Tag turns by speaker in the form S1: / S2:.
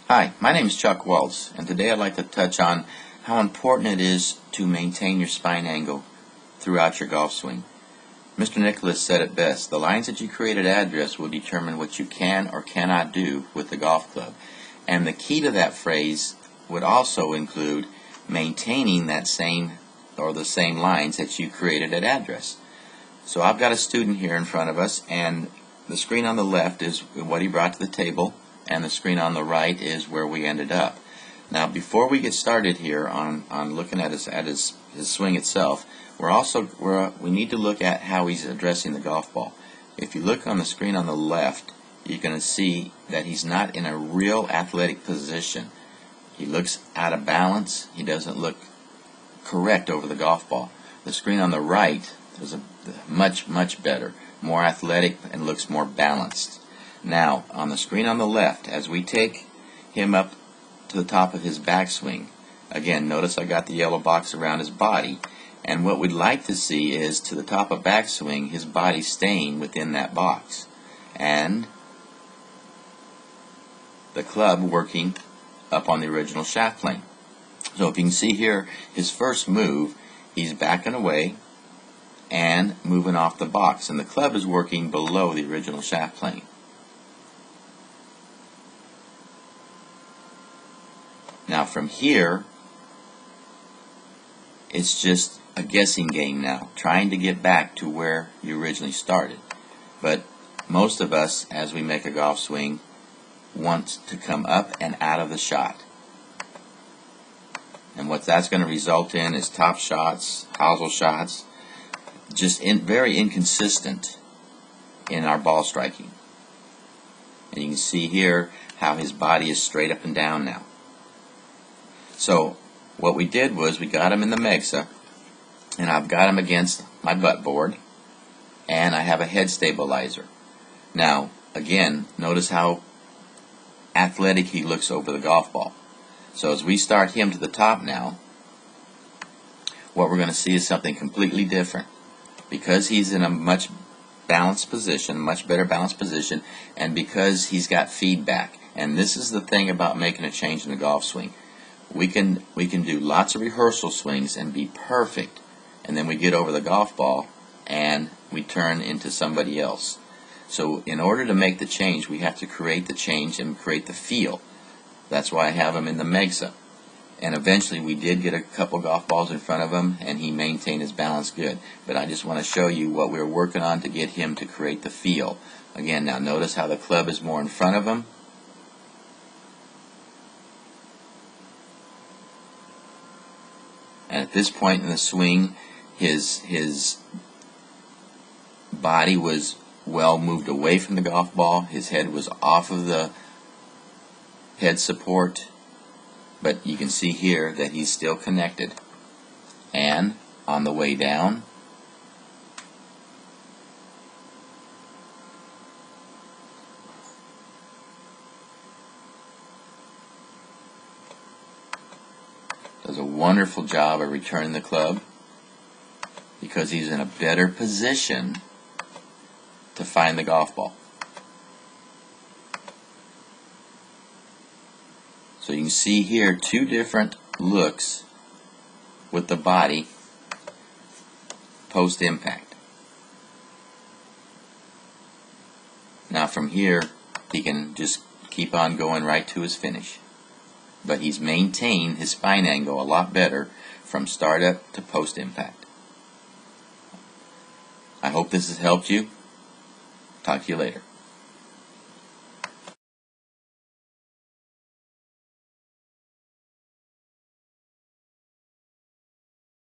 S1: Hi, my name is Chuck Waltz, and today I'd like to touch on how important it is to maintain your spine angle throughout your golf swing. Mr. Nicholas said it best: the lines that you create at address will determine what you can or cannot do with the golf club. And the key to that phrase would also include maintaining that same lines that you created at address. So I've got a student here in front of us, and the screen on the left is what he brought to the table, and the screen on the right is where we ended up. Now, before we get started here on looking at his swing itself, we need to look at how he's addressing the golf ball. If you look on the screen on the left, you're going to see that he's not in a real athletic position. He looks out of balance. He doesn't look correct over the golf ball. The screen on the right is a much better, more athletic, and looks more balanced. Now, on the screen on the left, as we take him up to the top of his backswing, again, notice I got the yellow box around his body, and what we'd like to see is, to the top of backswing, his body staying within that box, and the club working up on the original shaft plane. So if you can see here, his first move, he's backing away and moving off the box, and the club is working below the original shaft plane. Now from here, it's just a guessing game now, trying to get back to where you originally started. But most of us, as we make a golf swing, want to come up and out of the shot. And what that's going to result in is top shots, hosel shots, just very inconsistent in our ball striking. And you can see here how his body is straight up and down now. So what we did was we got him in the Megsa, and I've got him against my butt board, and I have a head stabilizer. Now, again, notice how athletic he looks over the golf ball. So as we start him to the top now, what we're going to see is something completely different. Because he's in a much balanced position, much better balanced position, and because he's got feedback. And this is the thing about making a change in the golf swing. We can do lots of rehearsal swings and be perfect, and then we get over the golf ball and we turn into somebody else. So in order to make the change, we have to create the change and create the feel. That's why I have him in the Megsa. And eventually we did get a couple golf balls in front of him, and he maintained his balance good. But I just want to show you what we're working on to get him to create the feel. Again, now notice how the club is more in front of him. And at this point in the swing, his body was well moved away from the golf ball. His head was off of the head support. But you can see here that he's still connected. And on the way down, does a wonderful job of returning the club, because he's in a better position to find the golf ball. So you can see here two different looks with the body post impact. Now from here, he can just keep on going right to his finish. But he's maintained his spine angle a lot better from startup to post impact. I hope this has helped you. Talk to you later.